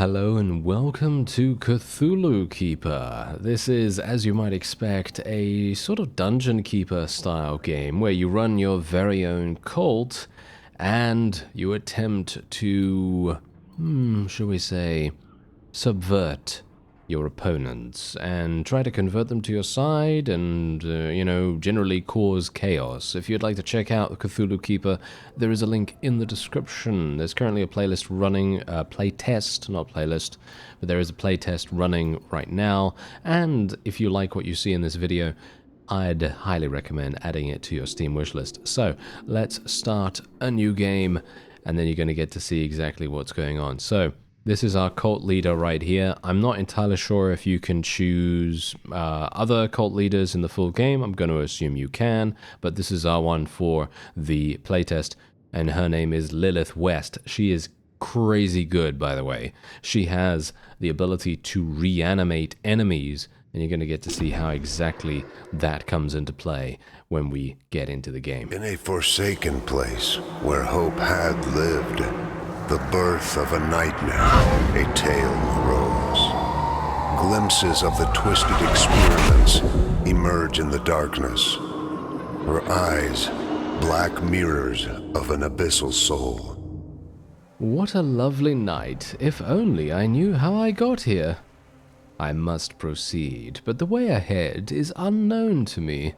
Hello and welcome to Cthulhu Keeper. This is, as you might expect, a sort of dungeon keeper style game where you run your very own cult and you attempt to, shall we say, subvert your opponents and try to convert them to your side and, generally cause chaos. If you'd like to check out Cthulhu Keeper, there is a link in the description. There's currently a playlist running, playtest, not playlist, but there is a playtest running right now. And if you like what you see in this video, I'd highly recommend adding it to your Steam wishlist. So let's start a new game, and then you're going to get to see exactly what's going on. So this is our cult leader right here. I'm not entirely sure if you can choose other cult leaders in the full game. I'm going to assume you can, but this is our one for the playtest, and her name is Lilith West. She is crazy good, by the way. She has the ability to reanimate enemies, and you're going to get to see how exactly that comes into play when we get into the game. In a forsaken place where hope had lived, the birth of a nightmare, a tale arose. Glimpses of the twisted experiments emerge in the darkness. Her eyes, black mirrors of an abyssal soul. What a lovely night. If only I knew how I got here. I must proceed, but the way ahead is unknown to me.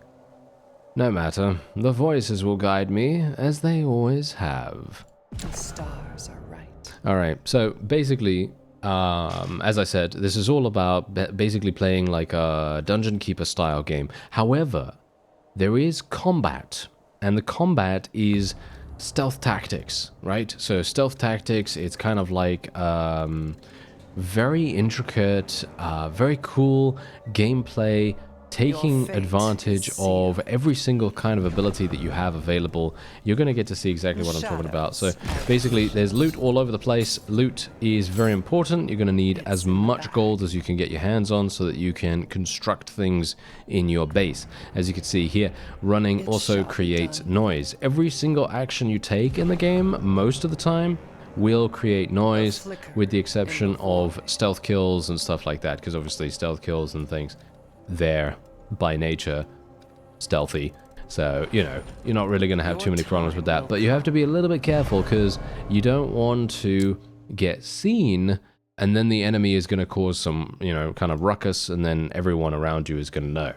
No matter, the voices will guide me, as they always have. The stars are right. Alright, so basically, as I said, this is all about basically playing like a Dungeon Keeper style game. However, there is combat, and the combat is stealth tactics, right? So stealth tactics, it's kind of like very intricate, very cool gameplay, taking advantage of every single kind of ability that you have available. You're going to get to see exactly what I'm talking about. So basically, there's loot all over the place. Loot is very important. You're going to need as much gold as you can get your hands on so that you can construct things in your base. As you can see here, running also creates noise. Every single action you take in the game, most of the time, will create noise, with the exception of stealth kills and stuff like that, because obviously stealth kills and things, they're by nature stealthy, so you're not really going to have too many problems with that. But you have to be a little bit careful, because you don't want to get seen and then the enemy is going to cause some kind of ruckus, and then everyone around you is going to know.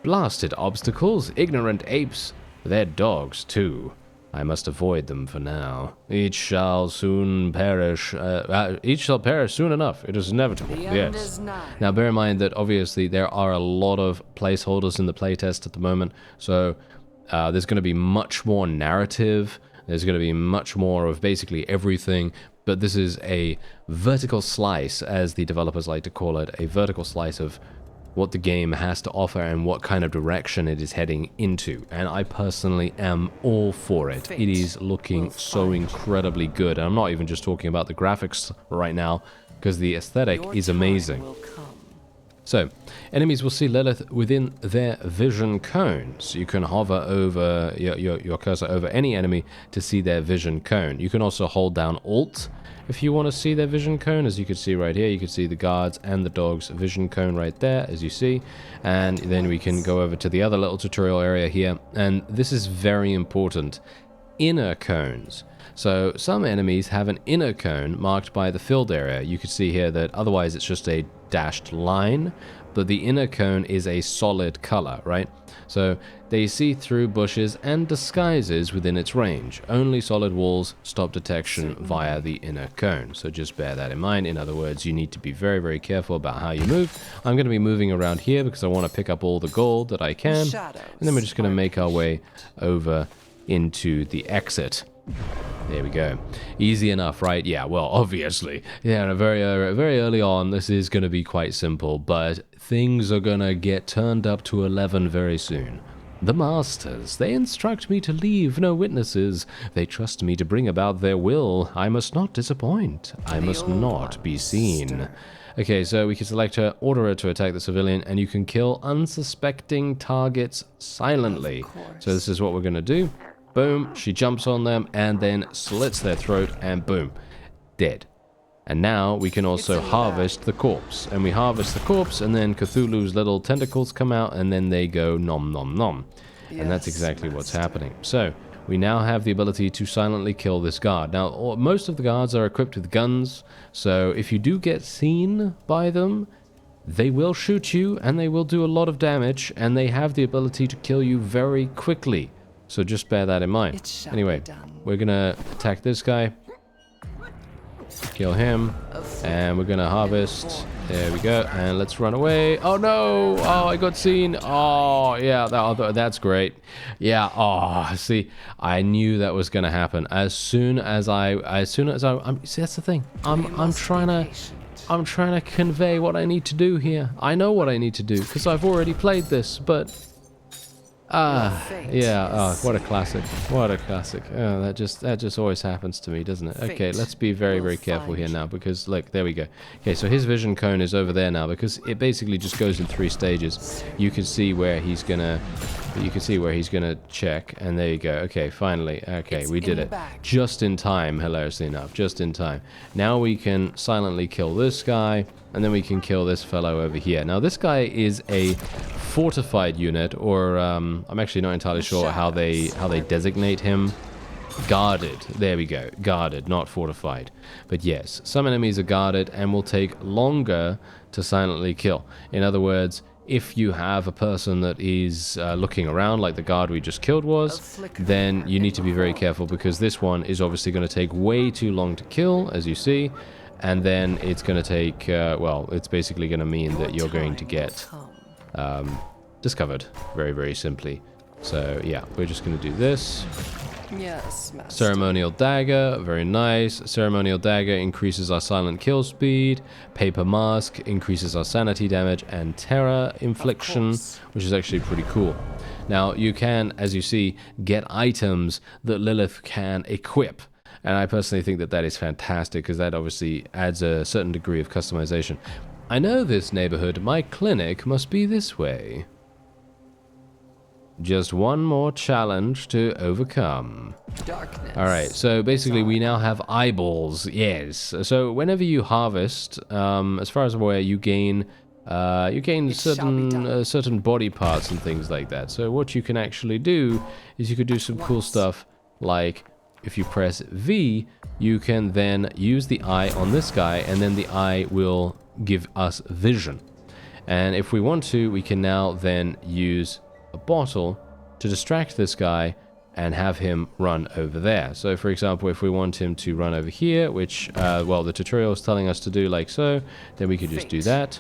Blasted obstacles, ignorant apes, they're dogs too. I must avoid them for now. Each shall perish soon enough. It is inevitable. Yes. Now bear in mind that obviously there are a lot of placeholders in the playtest at the moment, so there's going to be much more narrative. There's going to be much more of basically everything, but this is a vertical slice, as the developers like to call it, a vertical slice of what the game has to offer and what kind of direction it is heading into. And I personally am all for it. It is looking so incredibly good. And I'm not even just talking about the graphics right now, because the aesthetic is amazing. So, enemies will see Lilith within their vision cones. You can hover over your cursor over any enemy to see their vision cone. You can also hold down Alt if you want to see their vision cone. As you can see right here, you can see the guards and the dog's vision cone right there, as you see. And then we can go over to the other little tutorial area here, and this is very important. Inner cones. So some enemies have an inner cone marked by the filled area. You can see here that otherwise it's just a dashed line, but the inner cone is a solid color, right? So they see through bushes and disguises within its range. Only solid walls stop detection via the inner cone. So just bear that in mind. In other words, you need to be very, very careful about how you move. I'm going to be moving around here because I want to pick up all the gold that I can. And then we're just going to make our way over into the exit. There we go. Easy enough, right? Yeah, well, obviously. Yeah, very early on, this is going to be quite simple, but things are going to get turned up to 11 very soon. The masters, they instruct me to leave no witnesses. They trust me to bring about their will. I must not disappoint. I must not be seen. Okay, so we can select her, order her to attack the civilian, and you can kill unsuspecting targets silently. So this is what we're going to do. Boom, she jumps on them and then slits their throat, and boom, dead. And now we can also harvest the corpse. And we harvest the corpse, and then Cthulhu's little tentacles come out, and then they go nom nom nom. And that's exactly what's happening. So, we now have the ability to silently kill this guard. Now, most of the guards are equipped with guns, so if you do get seen by them, they will shoot you, and they will do a lot of damage, and they have the ability to kill you very quickly. So just bear that in mind. Anyway, we're gonna attack this guy. Kill him. And we're gonna harvest. There we go. And let's run away. Oh no! Oh, I got seen. Oh, yeah, that's great. Yeah, oh, see, I knew that was gonna happen. See, that's the thing. I'm trying to convey what I need to do here. I know what I need to do, because I've already played this, but... what a classic. What a classic. Oh, that just always happens to me, doesn't it? Okay, let's be very, very careful here now, because, look, there we go. Okay, so his vision cone is over there now, because it basically just goes in 3 stages. You can see where he's gonna... check, and there you go. Okay, finally. Okay, we did it. Just in time, hilariously enough. Just in time. Now we can silently kill this guy, and then we can kill this fellow over here. Now, this guy is a fortified unit, or I'm actually not entirely sure how they designate him. Guarded. There we go. Guarded, not fortified. But yes, some enemies are guarded and will take longer to silently kill. In other words, if you have a person that is looking around, like the guard we just killed was, then you need to be very careful, because this one is obviously going to take way too long to kill, as you see, and then it's going to take, it's basically going to mean that you're going to get discovered, very, very simply. So, yeah, we're just going to do this. Yes, master. Ceremonial dagger, very nice. Ceremonial dagger increases our silent kill speed. Paper mask increases our sanity damage and terror infliction, which is actually pretty cool. Now, you can, as you see, get items that Lilith can equip. And I personally think that that is fantastic, because that obviously adds a certain degree of customization. I know this neighborhood. My clinic must be this way. Just one more challenge to overcome. Darkness. Alright, so basically we now have eyeballs, yes. So whenever you harvest, as far as I'm aware, you gain certain body parts and things like that. So what you can actually do is you could do some cool stuff, like if you press V, you can then use the eye on this guy, and then the eye will give us vision. And if we want to, we can now then use a bottle to distract this guy and have him run over there. So for example, if we want him to run over here, which the tutorial is telling us to do like so, then we could just do that,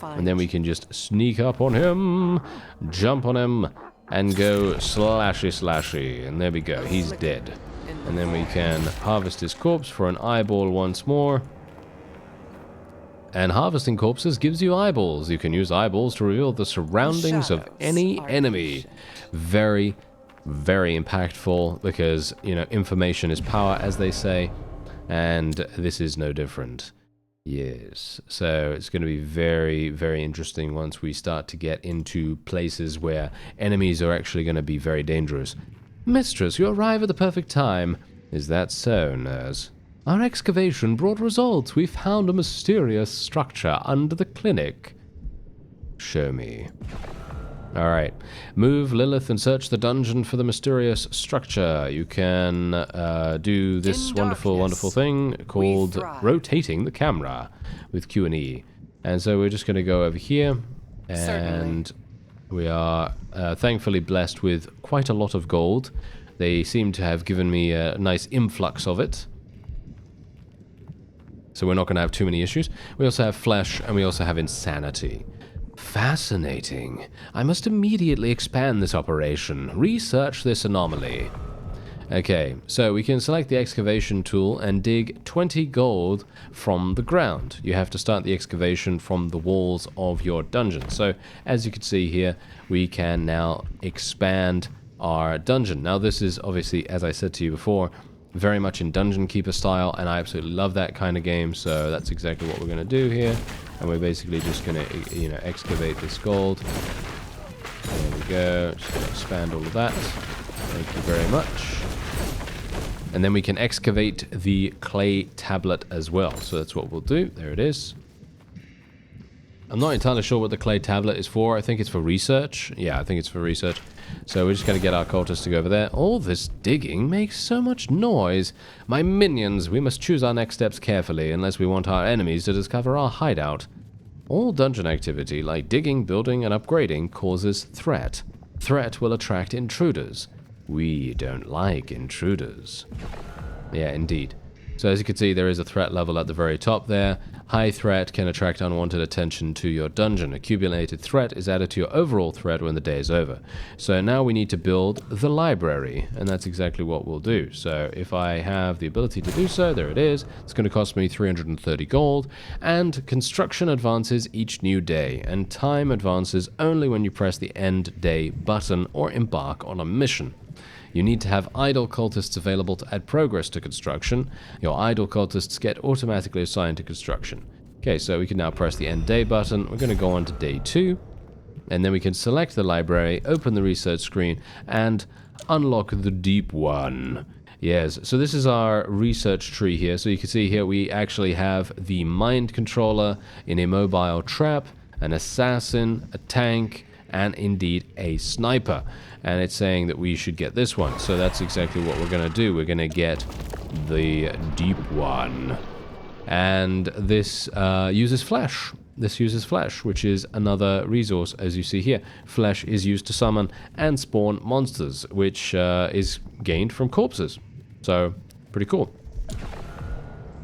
and then we can just sneak up on him, jump on him, and go slashy, and there we go, he's dead. And then we can harvest his corpse for an eyeball once more. And harvesting corpses gives you eyeballs. You can use eyeballs to reveal the surroundings of any enemy. Very, very impactful, because, you know, information is power, as they say, and this is no different. Yes, so it's going to be very, very interesting once we start to get into places where enemies are actually going to be very dangerous. Mistress, you arrive at the perfect time. Is that so, nurse? Our excavation brought results. We found a mysterious structure under the clinic. Show me. Alright. Move Lilith and search the dungeon for the mysterious structure. You can do this wonderful thing called rotating the camera with Q and E. And so we're just going to go over here, and we are thankfully blessed with quite a lot of gold. They seem to have given me a nice influx of it, so we're not going to have too many issues. We also have flesh, and we also have insanity. Fascinating. I must immediately expand this operation. Research this anomaly. Okay, so we can select the excavation tool and dig 20 gold from the ground. You have to start the excavation from the walls of your dungeon. So, as you can see here, we can now expand our dungeon. Now, this is obviously, as I said to you before, very much in Dungeon Keeper style, and I absolutely love that kind of game, so that's exactly what we're going to do here. And we're basically just going to, you know, excavate this gold. There we go. Just going to expand all of that. Thank you very much. And then we can excavate the clay tablet as well. So that's what we'll do. There it is. I'm not entirely sure what the clay tablet is for. I think it's for research. Yeah, I think it's for research. So we're just going to get our cultists to go over there. All this digging makes so much noise. My minions, we must choose our next steps carefully unless we want our enemies to discover our hideout. All dungeon activity, like digging, building, and upgrading, causes threat. Threat will attract intruders. We don't like intruders. Yeah, indeed. So as you can see, there is a threat level at the very top there. High threat can attract unwanted attention to your dungeon. Accumulated threat is added to your overall threat when the day is over. So now we need to build the library, and that's exactly what we'll do. So if I have the ability to do so, there it is. It's going to cost me 330 gold, and construction advances each new day, and time advances only when you press the end day button or embark on a mission. You need to have idle cultists available to add progress to construction. Your idle cultists get automatically assigned to construction. Okay, so we can now press the end day button. We're going to go on to day 2. And then we can select the library, open the research screen, and unlock the deep one. Yes, so this is our research tree here. So you can see here we actually have the mind controller, an immobile trap, an assassin, a tank, and indeed a sniper. And it's saying that we should get this one. So that's exactly what we're going to do. We're going to get the deep one. And this uses flesh. This uses flesh, which is another resource, as you see here. Flesh is used to summon and spawn monsters, which is gained from corpses. So, pretty cool.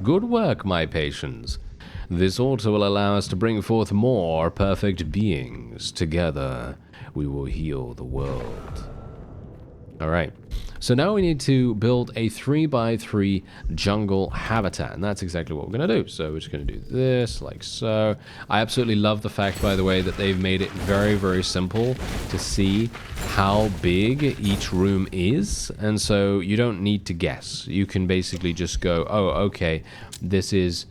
Good work, my patients. This also will allow us to bring forth more perfect beings. Together, we will heal the world. Alright, so now we need to build a 3x3 jungle habitat, and that's exactly what we're going to do. So we're just going to do this, like so. I absolutely love the fact, by the way, that they've made it very, very simple to see how big each room is, and so you don't need to guess. You can basically just go, oh, okay, this needs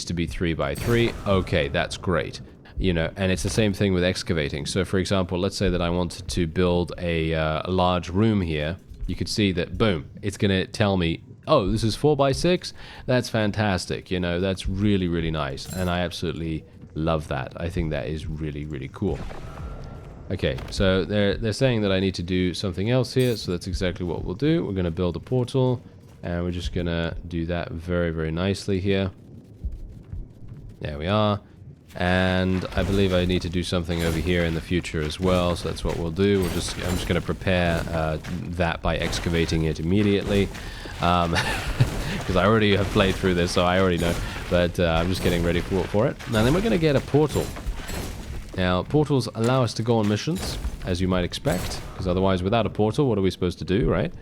to be 3x3. Okay, that's great. You know, and it's the same thing with excavating. So, for example, let's say that I wanted to build a large room here. You could see that, boom, it's going to tell me, oh, this is 4x6? That's fantastic. You know, that's really, really nice. And I absolutely love that. I think that is really, really cool. Okay, so they're saying that I need to do something else here. So that's exactly what we'll do. We're going to build a portal. And we're just going to do that very, very nicely here. There we are. And I believe I need to do something over here in the future as well, so that's what we'll do. I'm just going to prepare that by excavating it immediately, because I already have played through this, so I already know, but I'm just getting ready for it. Now then we're going to get a portal. Now, portals allow us to go on missions, as you might expect, because otherwise without a portal, what are we supposed to do, right?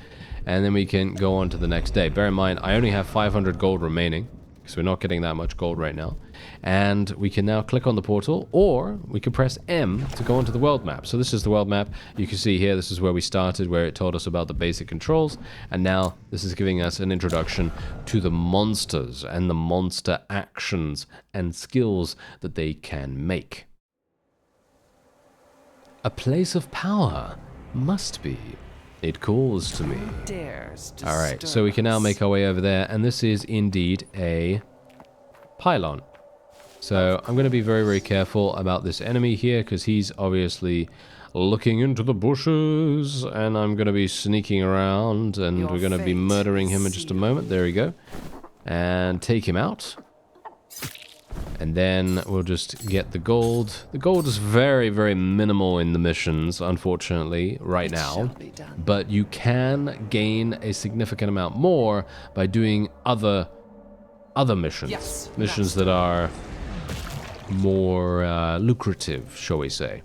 And then we can go on to the next day. Bear in mind, I only have 500 gold remaining, because we're not getting that much gold right now. And we can now click on the portal, or we can press M to go onto the world map. So this is the world map. You can see here, this is where we started, where it told us about the basic controls. And now this is giving us an introduction to the monsters and the monster actions and skills that they can make. A place of power must be. It calls to me. Alright, so we can now make our way over there, and this is indeed a pylon. So I'm going to be very, very careful about this enemy here, because he's obviously looking into the bushes, and I'm going to be sneaking around, and we're going to be murdering him in just a moment. There we go. And take him out. And then we'll just get the gold. The gold is very, very minimal in the missions, unfortunately, right now. But you can gain a significant amount more by doing other missions. Yes, missions that are more lucrative, shall we say.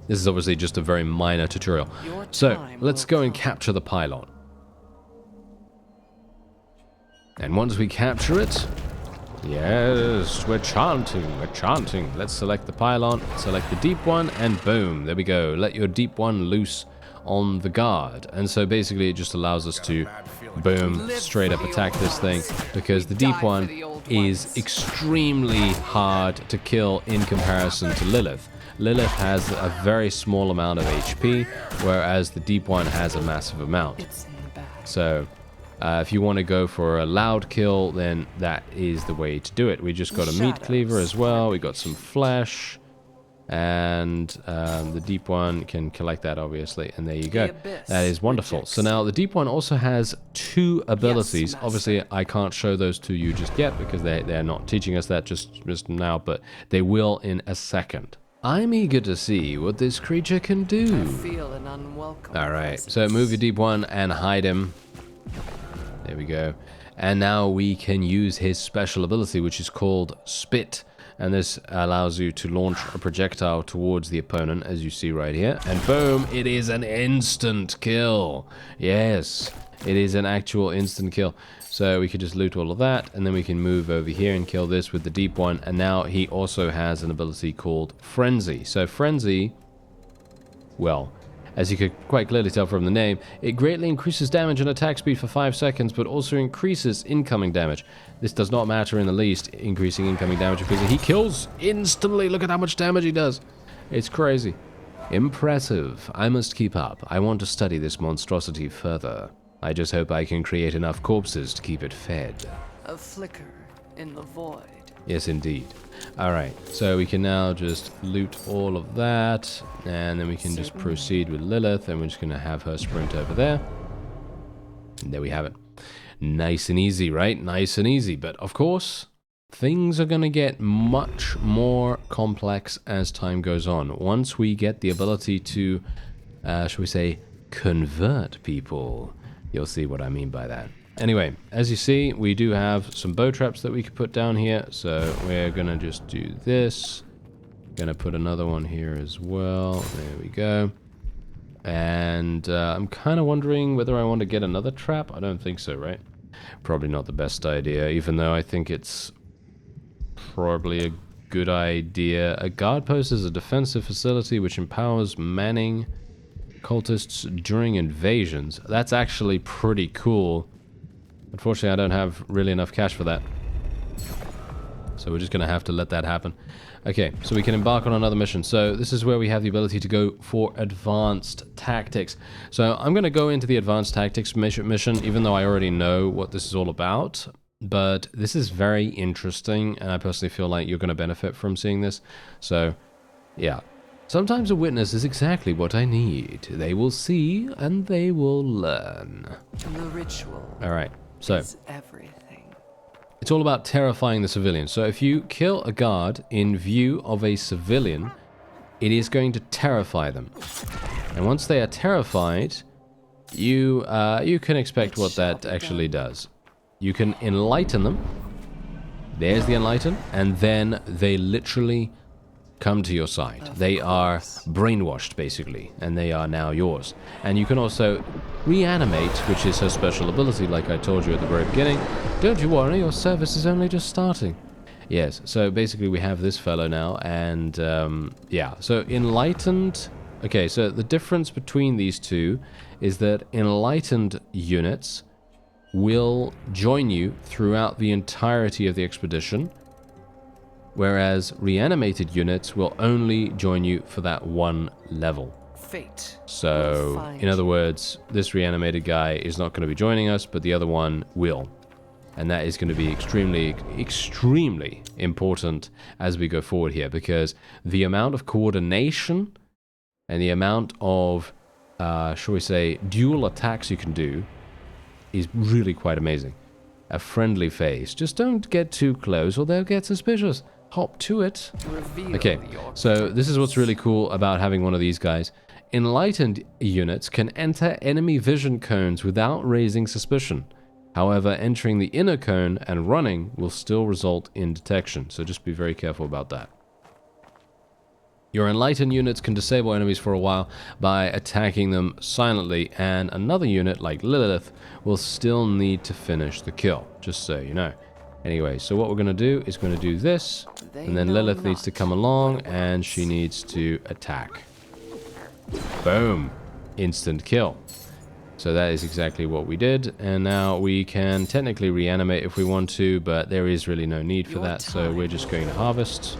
This is obviously just a very minor tutorial. So, let's go and capture the pylon. And once we capture it... Yes, we're chanting. Let's select the pylon, select the deep one, and boom, there we go. Let your deep one loose on the guard. And so basically it just allows us to, boom, straight up attack this thing, because the deep one is extremely hard to kill in comparison to Lilith. Lilith has a very small amount of HP, whereas the deep one has a massive amount. So if you want to go for a loud kill, then that is the way to do it. We just got a meat cleaver as well. We got some flesh. And the deep one can collect that, obviously. And there you go. That is wonderful. So now the deep one also has 2 abilities. Obviously, I can't show those to you just yet because they're not teaching us that just now, but they will in a second. I'm eager to see what this creature can do. I feel an unwelcome All right, presence. so move your deep one and hide him. There we go. And now we can use his special ability, which is called Spit. And this allows you to launch a projectile towards the opponent, as you see right here. And boom, it is an instant kill. Yes, it is an actual instant kill. So we could just loot all of that, and then we can move over here and kill this with the deep one. And now he also has an ability called Frenzy. So Frenzy, well, as you could quite clearly tell from the name, it greatly increases damage and attack speed for 5 seconds, but also increases incoming damage. This does not matter in the least, increasing incoming damage, because he kills instantly. Look at how much damage he does. It's crazy. Impressive. I must keep up. I want to study this monstrosity further. I just hope I can create enough corpses to keep it fed. A flicker in the void. Yes, indeed. Alright, so we can now just loot all of that, and then we can just proceed with Lilith, and we're just going to have her sprint over there. And there we have it. Nice and easy, right? Nice and easy. But of course, things are going to get much more complex as time goes on. Once we get the ability to, shall we say, convert people, you'll see what I mean by that. Anyway, as you see, we do have some bow traps that we could put down here. So we're going to just do this. Going to put another one here as well. There we go. And I'm kind of wondering whether I want to get another trap. I don't think so, right? Probably not the best idea, even though I think it's probably a good idea. A guard post is a defensive facility which empowers manning cultists during invasions. That's actually pretty cool. Unfortunately, I don't have really enough cash for that. So we're just going to have to let that happen. Okay, so we can embark on another mission. So this is where we have the ability to go for advanced tactics. So I'm going to go into the advanced tactics mission, even though I already know what this is all about. But this is very interesting, and I personally feel like you're going to benefit from seeing this. So, yeah. Sometimes a witness is exactly what I need. They will see, and they will learn. The ritual All right, so is everything. it's all about terrifying the civilians. So if you kill a guard in view of a civilian, it is going to terrify them. And once they are terrified, you can expect what that actually does. You can enlighten them. There's the enlighten. And then they literally come to your side. They are brainwashed, basically, and they are now yours. And you can also reanimate, which is her special ability, like I told you at the very beginning. Don't you worry, your service is only just starting. Yes, so basically we have this fellow now, and yeah, so enlightened... Okay, so the difference between these two is that enlightened units will join you throughout the entirety of the expedition, whereas reanimated units will only join you for that one level. Fate. So, in other words, this reanimated guy is not going to be joining us, but the other one will. And that is going to be extremely, extremely important as we go forward here, because the amount of coordination and the amount of, shall we say, dual attacks you can do is really quite amazing. A friendly face. Just don't get too close or they'll get suspicious. Hop to it. Okay, so this is what's really cool about having one of these guys. Enlightened units can enter enemy vision cones without raising suspicion. However, entering the inner cone and running will still result in detection, so just be very careful about that. Your enlightened units can disable enemies for a while by attacking them silently, and another unit, like Lilith, will still need to finish the kill, just so you know. Anyway, so what we're going to do is going to do this, and then Lilith needs to come along, and she needs to attack. Boom. Instant kill. So that is exactly what we did, and now we can technically reanimate if we want to, but there is really no need for that, so we're just going to harvest.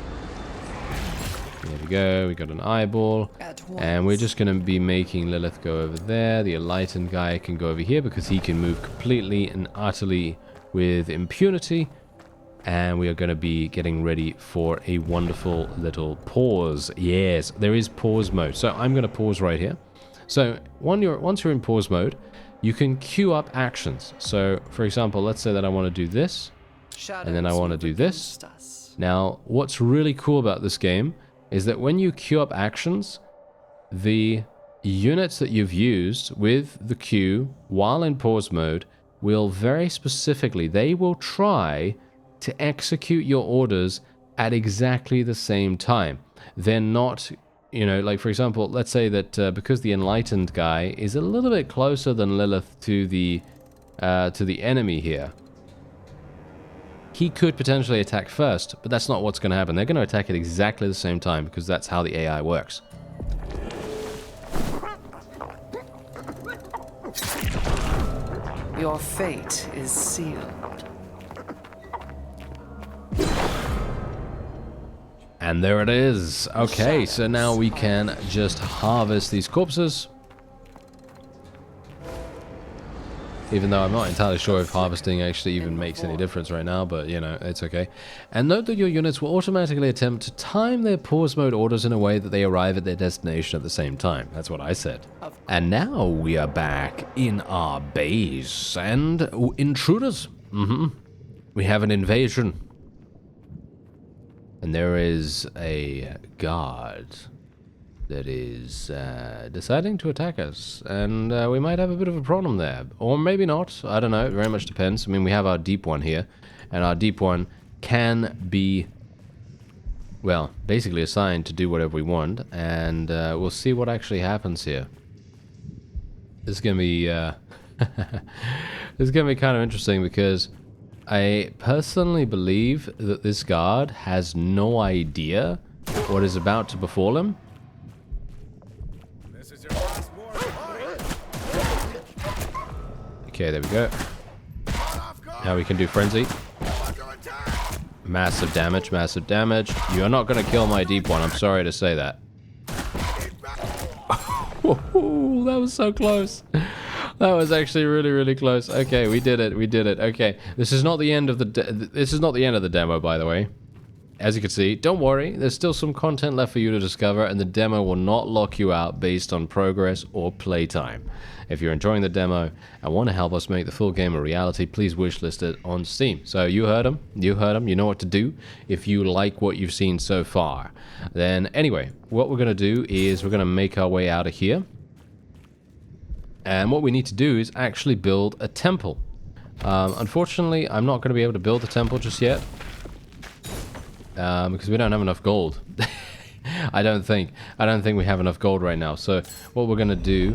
There we go. We got an eyeball. And we're just going to be making Lilith go over there. The enlightened guy can go over here because he can move completely and utterly with impunity. And we are going to be getting ready for a wonderful little pause. Yes, there is pause mode. So I'm going to pause right here. So once you're in pause mode, you can queue up actions. So, for example, let's say that I want to do this. And then I want to do this. Now, what's really cool about this game is that when you queue up actions, the units that you've used with the queue while in pause mode will very specifically, they will try to execute your orders at exactly the same time. They're not, you know, like for example, let's say that because the enlightened guy is a little bit closer than Lilith to the enemy here, he could potentially attack first, but that's not what's going to happen. They're going to attack at exactly the same time because that's how the AI works. Your fate is sealed. And there it is. Okay, so now we can just harvest these corpses. Even though I'm not entirely sure if harvesting actually even makes any difference right now, but you know, it's okay. And note that your units will automatically attempt to time their pause mode orders in a way that they arrive at their destination at the same time. That's what I said. And now we are back in our base and intruders. We have an invasion. And there is a guard that is deciding to attack us, and we might have a bit of a problem there, or maybe not. I don't know, it very much depends. I mean, we have our deep one here, and our deep one can be, well, basically assigned to do whatever we want, and we'll see what actually happens here. This is gonna be this is gonna be kind of interesting because I personally believe that this guard has no idea what is about to befall him. Okay, there we go. Now we can do frenzy. Massive damage, massive damage. You are not going to kill my deep one, I'm sorry to say that. Oh, that was so close. That was actually really, really close. Okay, we did it, we did it. Okay, this is not the end of the demo, by the way. As you can see, don't worry, there's still some content left for you to discover, and the demo will not lock you out based on progress or playtime. If you're enjoying the demo and want to help us make the full game a reality, please wishlist it on Steam. So you heard them, you know what to do if you like what you've seen so far. Then anyway, what we're going to do is we're going to make our way out of here. And what we need to do is actually build a temple. Unfortunately, I'm not going to be able to build a temple just yet. Because we don't have enough gold. I don't think we have enough gold right now. So what we're going to do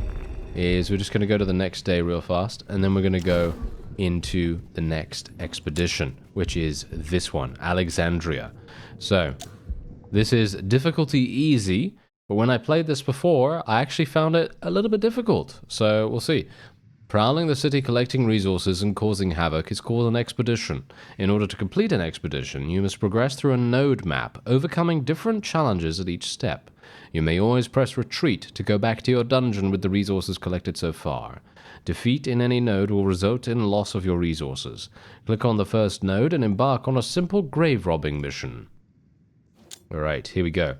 is we're just going to go to the next day real fast, and then we're going to go into the next expedition, which is this one, Alexandria. So this is difficulty easy, but when I played this before, I actually found it a little bit difficult. So we'll see. Prowling the city collecting resources and causing havoc is called an expedition. In order to complete an expedition, you must progress through a node map, overcoming different challenges at each step. You may always press retreat to go back to your dungeon with the resources collected so far. Defeat in any node will result in loss of your resources. Click on the first node and embark on a simple grave robbing mission. Alright, here we go.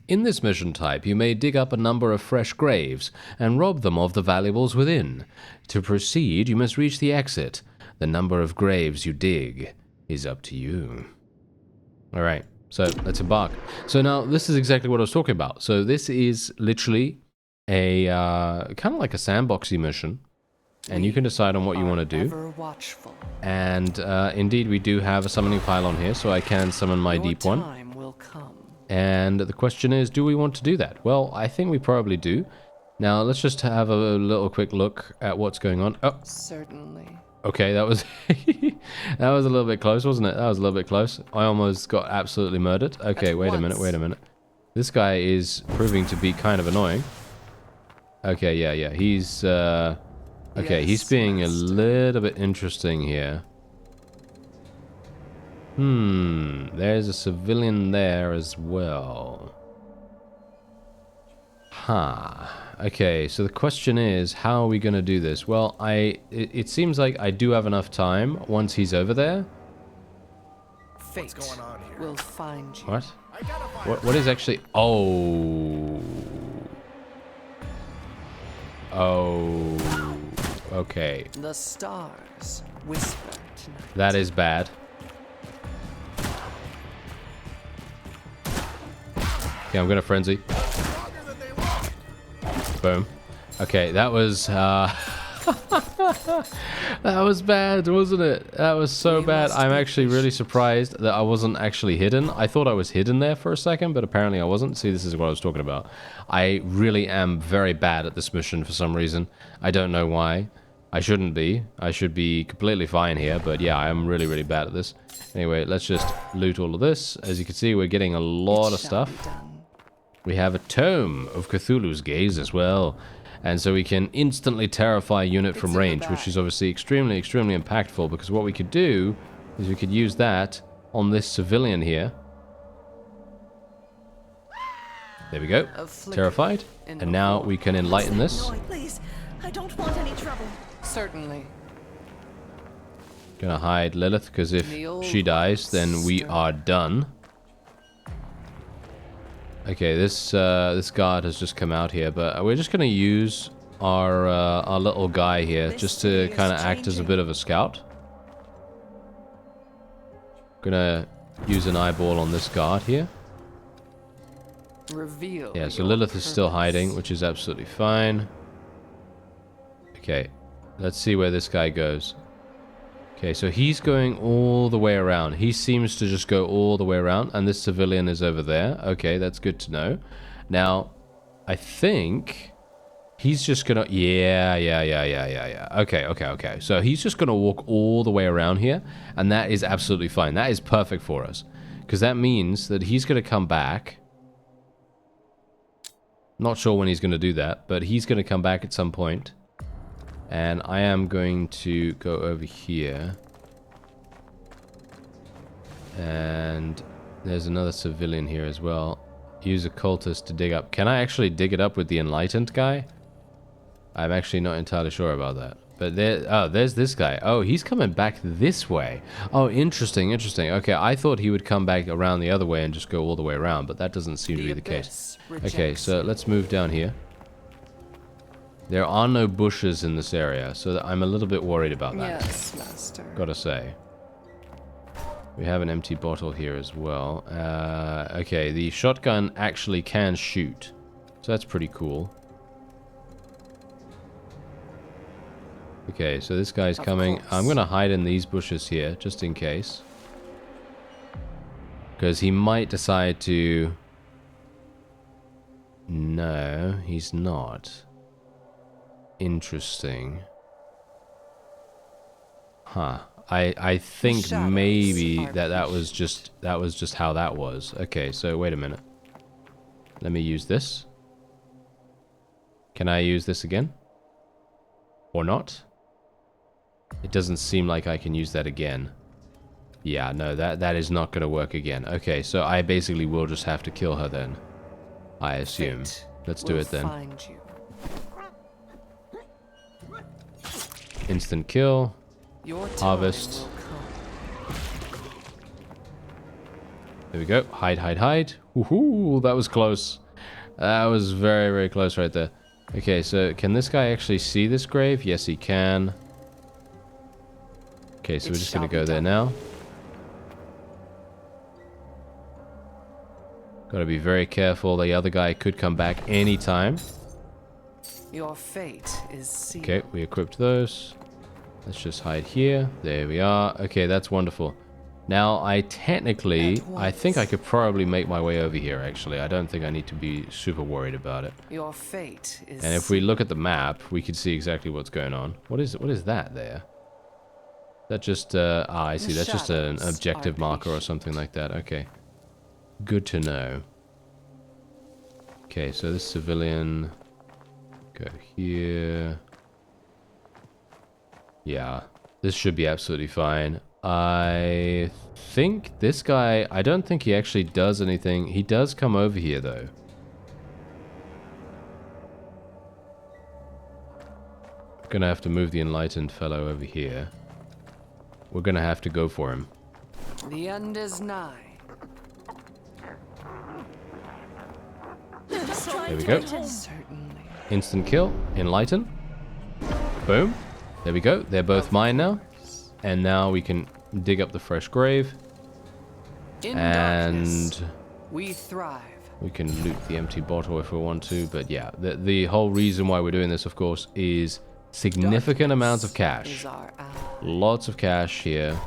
In this mission type, you may dig up a number of fresh graves and rob them of the valuables within. To proceed, you must reach the exit. The number of graves you dig is up to you. Alright, so let's embark. So now, this is exactly what I was talking about. So this is literally a kind of like a sandboxy mission. And you can decide on what you want to do. And indeed, we do have a summoning pylon here, so I can summon my deep one. And the question is, do we want to do that? Well, I think we probably do. Now, let's just have a little quick look at what's going on. Oh, certainly. Okay, that was that was a little bit close, wasn't it? That was a little bit close. I almost got absolutely murdered. Okay, wait a minute. This guy is proving to be kind of annoying. Okay, yeah. He's okay, he's being a little bit interesting here. There's a civilian there as well. Huh. Okay, so the question is, how are we going to do this? Well, it seems like I do have enough time once he's over there. Fate will find you. What? What is actually... Oh. Oh. Okay. The stars whisper tonight. That is bad. Okay, I'm going to frenzy. Boom. Okay, that was... that was bad, wasn't it? That was so bad. I'm actually really surprised that I wasn't actually hidden. I thought I was hidden there for a second, but apparently I wasn't. See, this is what I was talking about. I really am very bad at this mission for some reason. I don't know why. I shouldn't be. I should be completely fine here, but yeah, I am really, really bad at this. Anyway, let's just loot all of this. As you can see, we're getting a lot of stuff. We have a Tome of Cthulhu's Gaze as well. And so we can instantly terrify a unit from range, which is obviously extremely, extremely impactful, because what we could do is we could use that on this civilian here. There we go. Terrified. And now we can enlighten this. Please, I don't want any trouble. Certainly. Gonna hide Lilith, because if she dies, then we are done. Okay, this guard has just come out here, but we're just gonna use our little guy here just to kind of act as a bit of a scout. Gonna use an eyeball on this guard here. Reveal. Yeah, so Lilith is still hiding, which is absolutely fine. Okay, let's see where this guy goes. Okay, so he's going all the way around. He seems to just go all the way around, and this civilian is over there. Okay, that's good to know. Now, I think he's just gonna... Yeah. Okay. So he's just gonna walk all the way around here, and that is absolutely fine. That is perfect for us, because that means that he's gonna come back. Not sure when he's gonna do that, but he's gonna come back at some point. And I am going to go over here. And there's another civilian here as well. Use a cultist to dig up. Can I actually dig it up with the enlightened guy? I'm actually not entirely sure about that. But there's this guy. Oh, he's coming back this way. Oh, interesting. Okay, I thought he would come back around the other way and just go all the way around, but that doesn't seem to be the case. Okay, so let's move down here. There are no bushes in this area, so I'm a little bit worried about that. Yes, master. Gotta say. We have an empty bottle here as well. Okay, the shotgun actually can shoot, so that's pretty cool. Okay, so this guy's coming. I'm gonna hide in these bushes here, just in case. Because he might decide to... No, he's not. Interesting. Huh. I think maybe that was just how that was. Okay, so wait a minute. Let me use this. Can I use this again? Or not? It doesn't seem like I can use that again. Yeah, no, that is not going to work again. Okay, so I basically will just have to kill her then. I assume. Let's do it then. Instant kill. Harvest. There we go. Hide. Woohoo! That was close. That was very, very close right there. Okay, so can this guy actually see this grave? Yes, he can. Okay, so we're just going to go there now. Got to be very careful. The other guy could come back anytime. Your fate is sealed. Okay, we equipped those. Let's just hide here. There we are. Okay, that's wonderful. Now, I think I could probably make my way over here, actually. I don't think I need to be super worried about it. Your fate is... And if we look at the map, we can see exactly what's going on. What is that there? That just, I see. That's just an objective marker or something like that. Okay. Good to know. Okay, so this civilian... Go here. Yeah, this should be absolutely fine. I think this guy, I don't think he actually does anything. He does come over here, though. Gonna have to move the enlightened fellow over here. We're gonna have to go for him. The end is nigh. There we go. Certainly. Instant kill. Enlighten. Boom. There we go. They're both mine now. And now we can dig up the fresh grave. In And darkness, we thrive. we can loot the empty bottle if we want to. But yeah, the whole reason why we're doing this, of course, is significant amounts of cash. Is our ally. Lots of cash here.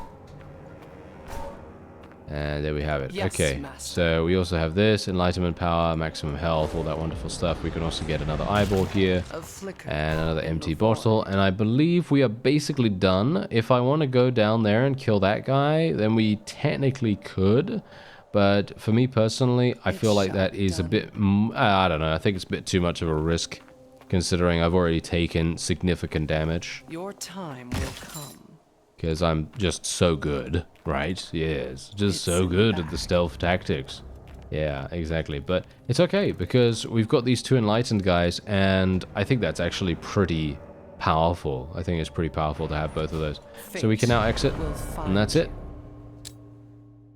And there we have it. Yes, okay, master. so we also have this, enlightenment power, maximum health, all that wonderful stuff. We can also get another eyeball here. A flicker And another in empty the void. bottle. And I believe we are basically done. If I want to go down there and kill that guy, then we technically could. But for me personally, I feel like that is a bit... I don't know. I think it's a bit too much of a risk, considering I've already taken significant damage. Your time will come. Because I'm just so good, right? Yes, just so good at the stealth tactics. Yeah, exactly. But it's okay, because we've got these two enlightened guys, and I think that's actually pretty powerful. I think it's pretty powerful to have both of those. So we can now exit, Will and find that's it.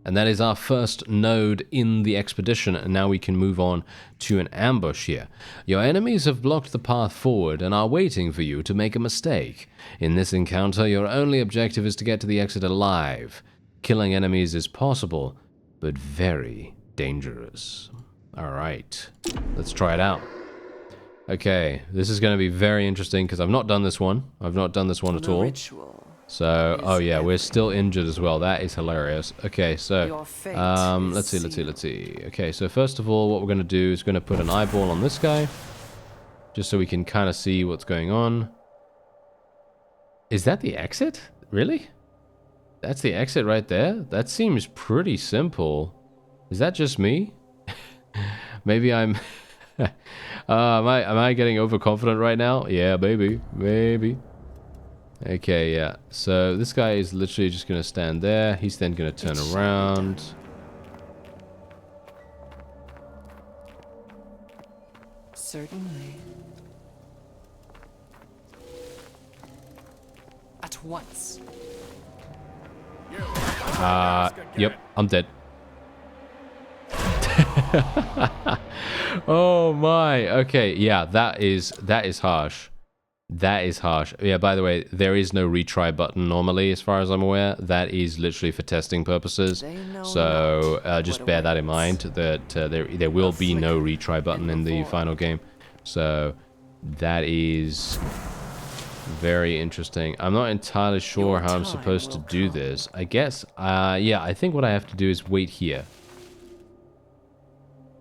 And that is our first node in the expedition, and now we can move on to an ambush here. Your enemies have blocked the path forward and are waiting for you to make a mistake. In this encounter, your only objective is to get to the exit alive. Killing enemies is possible, but very dangerous. Alright, let's try it out. Okay, this is going to be very interesting because I've not done this one. I've not done this one at the all. ritual. So, oh yeah, we're still injured as well. That is hilarious. Okay, so, Your fate let's is see. Okay, so first of all, what we're going to do is going to put an eyeball on this guy. Just so we can kind of see what's going on. Is that the exit? Really? That's the exit right there? That seems pretty simple. Is that just me? Maybe I'm... am I getting overconfident right now? Yeah, maybe. Maybe. Okay, yeah. So this guy is literally just going to stand there. He's then going to turn around. Certainly. At once. Yep, I'm dead. Oh my. Okay, yeah, that is harsh. That is harsh. Yeah, by the way, there is no retry button normally, as far as I'm aware. That is literally for testing purposes. So just bear that in mind, that there will be no retry button in the final game. So that is very interesting. I'm not entirely sure how I'm supposed to do this. I guess, yeah, I think what I have to do is wait here.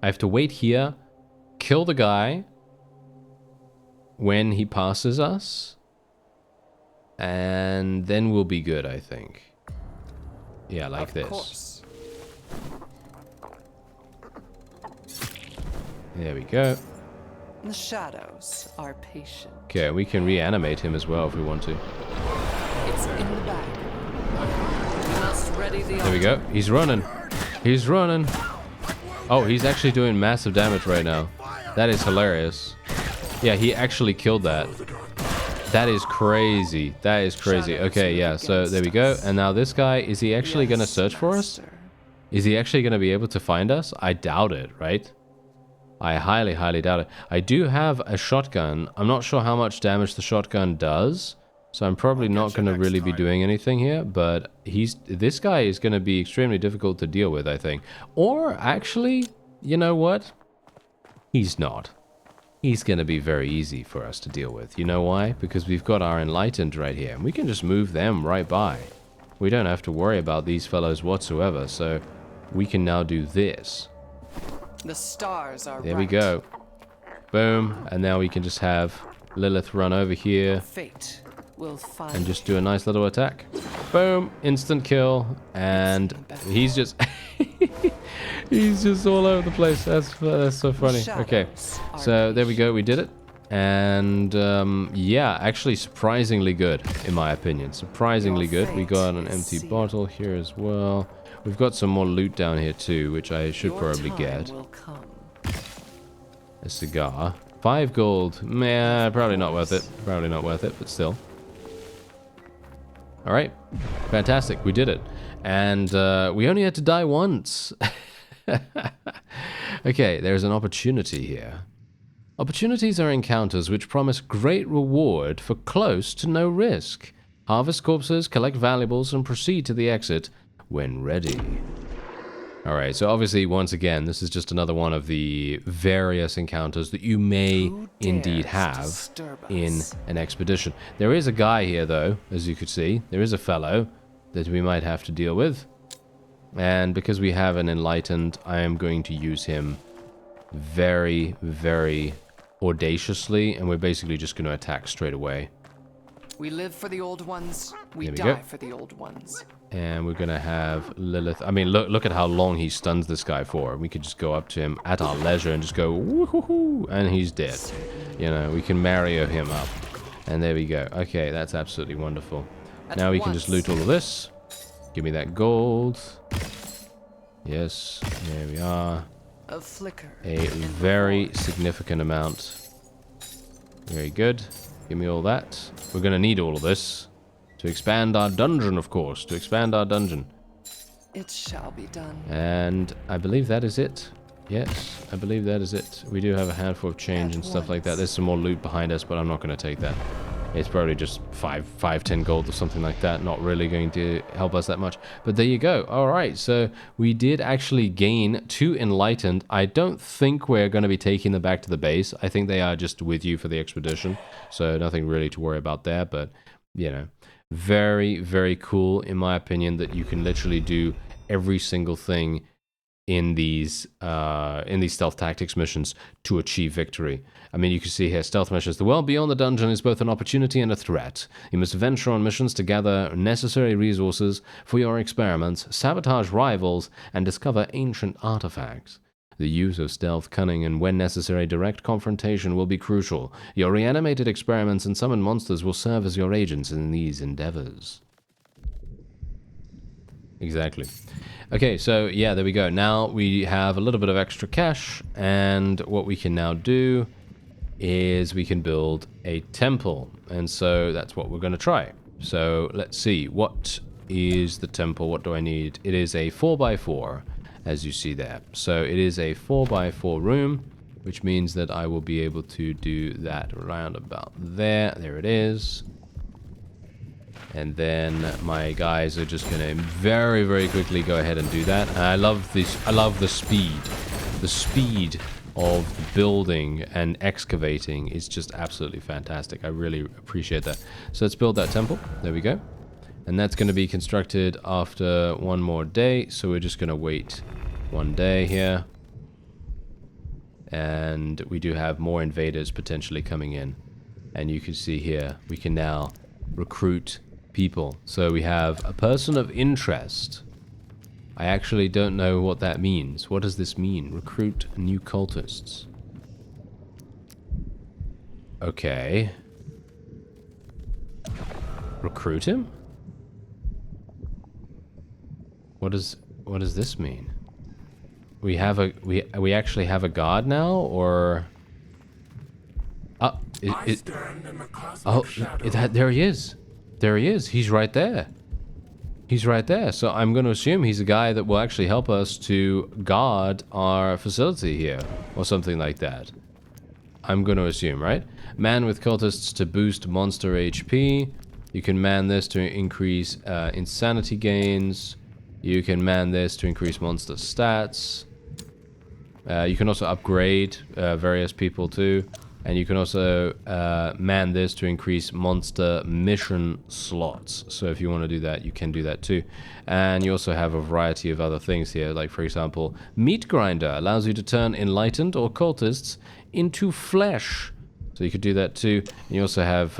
I have to wait here, kill the guy when he passes us, and then we'll be good, I think. Yeah, like this. Course. There we go. The shadows are patient. Okay, we can reanimate him as well if we want to. It's in the bag. We must ready the There we go. He's running. He's running. Oh, he's actually doing massive damage right now. That is hilarious. Yeah, he actually killed that. That is crazy. That is crazy. Okay, yeah, so there we go. And now this guy, is he actually going to search for us? Is he actually going to be able to find us? I doubt it, right? I highly, highly doubt it. I do have a shotgun. I'm not sure how much damage the shotgun does, so I'm probably not going to really be doing anything here, but this guy is going to be extremely difficult to deal with, I think. Or actually, you know what? He's not. He's going to be very easy for us to deal with. You know why? Because we've got our enlightened right here, and we can just move them right by. We don't have to worry about these fellows whatsoever, so we can now do this. The stars are There we go. Boom. And now we can just have Lilith run over here Fate will find and just do a nice little attack. Boom. Instant kill. And he's just... he's just all over the place. That's so funny. Okay. So there we go. We did it. And yeah, actually surprisingly good, in my opinion. Surprisingly good. We got an empty bottle here as well. We've got some more loot down here too, which I should probably get. A cigar. 5 gold. Meh, probably not worth it. Probably not worth it, but still. Alright. Fantastic. We did it. And we only had to die once. Okay, there's an opportunity here. Opportunities are encounters which promise great reward for close to no risk. Harvest corpses, collect valuables, and proceed to the exit when ready. Alright, so obviously, once again, this is just another one of the various encounters that you may indeed have in an expedition. There is a guy here, though, as you could see. There is a fellow that we might have to deal with. And because we have an enlightened, I am going to use him very, very audaciously, and we're basically just going to attack straight away. We live for the old ones. We There we die go. for the old ones. And we're going to have Lilith. I mean, look at how long he stuns this guy for. We could just go up to him at our leisure and just go, woohoo, and he's dead. You know, we can Mario him up. And there we go. Okay, that's absolutely wonderful. Now we can just loot all of this. Give me that gold. Yes, there we are. A flicker. A very significant amount. Very good. Give me all that. We're going to need all of this to expand our dungeon, of course. To expand our dungeon. It shall be done. And I believe that is it. Yes, I believe that is it. We do have a handful of change and stuff like that. There's some more loot behind us, but I'm not going to take that. It's probably just 10 gold or something like that. Not really going to help us that much. But there you go. All right, so we did actually gain 2 enlightened. I don't think we're going to be taking them back to the base. I think they are just with you for the expedition. So nothing really to worry about there. But, you know, very, very cool, in my opinion, that you can literally do every single thing in these stealth tactics missions to achieve victory. I mean, you can see here, stealth missions. The world beyond the dungeon is both an opportunity and a threat. You must venture on missions to gather necessary resources for your experiments, sabotage rivals, and discover ancient artifacts. The use of stealth, cunning, and when necessary, direct confrontation will be crucial. Your reanimated experiments and summoned monsters will serve as your agents in these endeavors. Exactly. Okay, so yeah, there we go. Now we have a little bit of extra cash, and what we can now do is we can build a temple, and so that's what we're going to try. So let's see, what is the temple? What do I need? It is a 4x4, as you see there. So it is a 4x4 room, which means that I will be able to do that around about there. There it is. And then my guys are just going to very, very quickly go ahead and do that. And I love this. I love the speed. The speed of building and excavating is just absolutely fantastic. I really appreciate that. So let's build that temple. There we go. And that's going to be constructed after one more day. So we're just going to wait one day here. And we do have more invaders potentially coming in. And you can see here, we can now recruit people. So we have a person of interest. I actually don't know what that means. What does this mean? Recruit new cultists. Okay. Recruit him? What does this mean? We have a we actually have a god now, or oh, there he is. There he is. He's right there. He's right there. So I'm going to assume he's a guy that will actually help us to guard our facility here, or something like that. I'm going to assume, right? Man with cultists to boost monster HP. You can man this to increase insanity gains. You can man this to increase monster stats. You can also upgrade various people too. And you can also man this to increase monster mission slots. So if you want to do that, you can do that too. And you also have a variety of other things here. Like, for example, Meat Grinder allows you to turn enlightened or cultists into flesh. So you could do that too. And you also have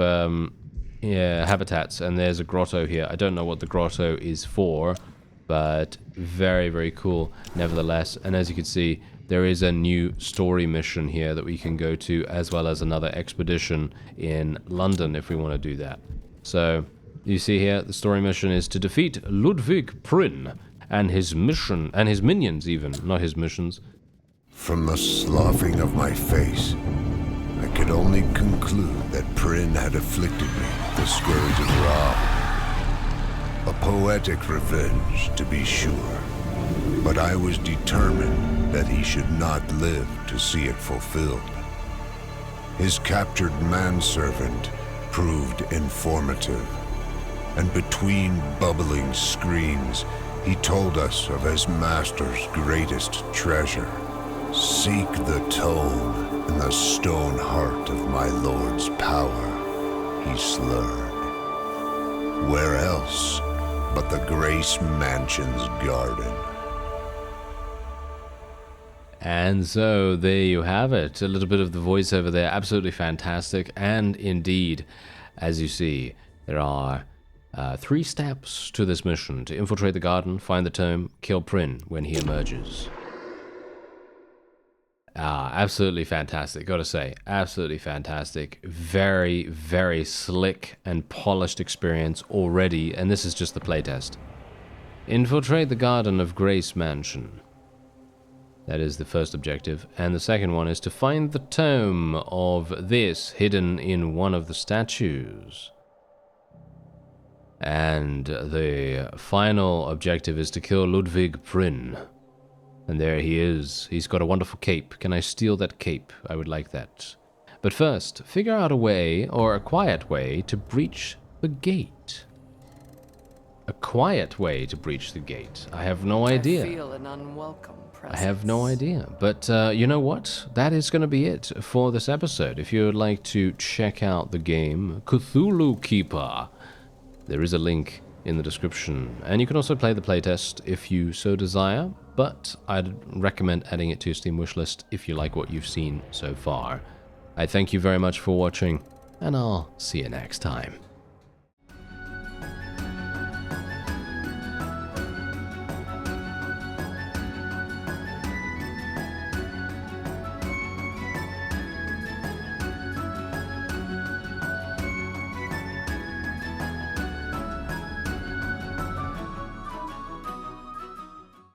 habitats. And there's a grotto here. I don't know what the grotto is for, but very, very cool nevertheless. And as you can see, there is a new story mission here that we can go to, as well as another expedition in London if we want to do that. So, you see here, the story mission is to defeat Ludwig Prynn and his mission, and his minions even, not his missions. From the sloughing of my face, I could only conclude that Prynn had afflicted me with the scourge of Ra. A poetic revenge, to be sure, but I was determined that he should not live to see it fulfilled. His captured manservant proved informative, and between bubbling screams, he told us of his master's greatest treasure. Seek the tome in the stone heart of my lord's power, he slurred. Where else but the Grace Mansion's garden? And so, there you have it. A little bit of the voiceover there. Absolutely fantastic. And indeed, as you see, there are 3 steps to this mission. To infiltrate the garden, find the tome, kill Prynn when he emerges. Absolutely fantastic, gotta say. Absolutely fantastic. Very, very slick and polished experience already, and this is just the playtest. Infiltrate the garden of Grace Mansion. That is the first objective. And the second one is to find the tome of this hidden in one of the statues. And the final objective is to kill Ludwig Prynn. And there he is. He's got a wonderful cape. Can I steal that cape? I would like that. But first, figure out a way, or a quiet way, to breach the gate. A quiet way to breach the gate. I have no idea. I feel an unwelcome presence. I have no idea. But you know what? That is going to be it for this episode. If you would like to check out the game Cthulhu Keeper, there is a link in the description. And you can also play the playtest if you so desire, but I'd recommend adding it to your Steam wishlist if you like what you've seen so far. I thank you very much for watching, and I'll see you next time.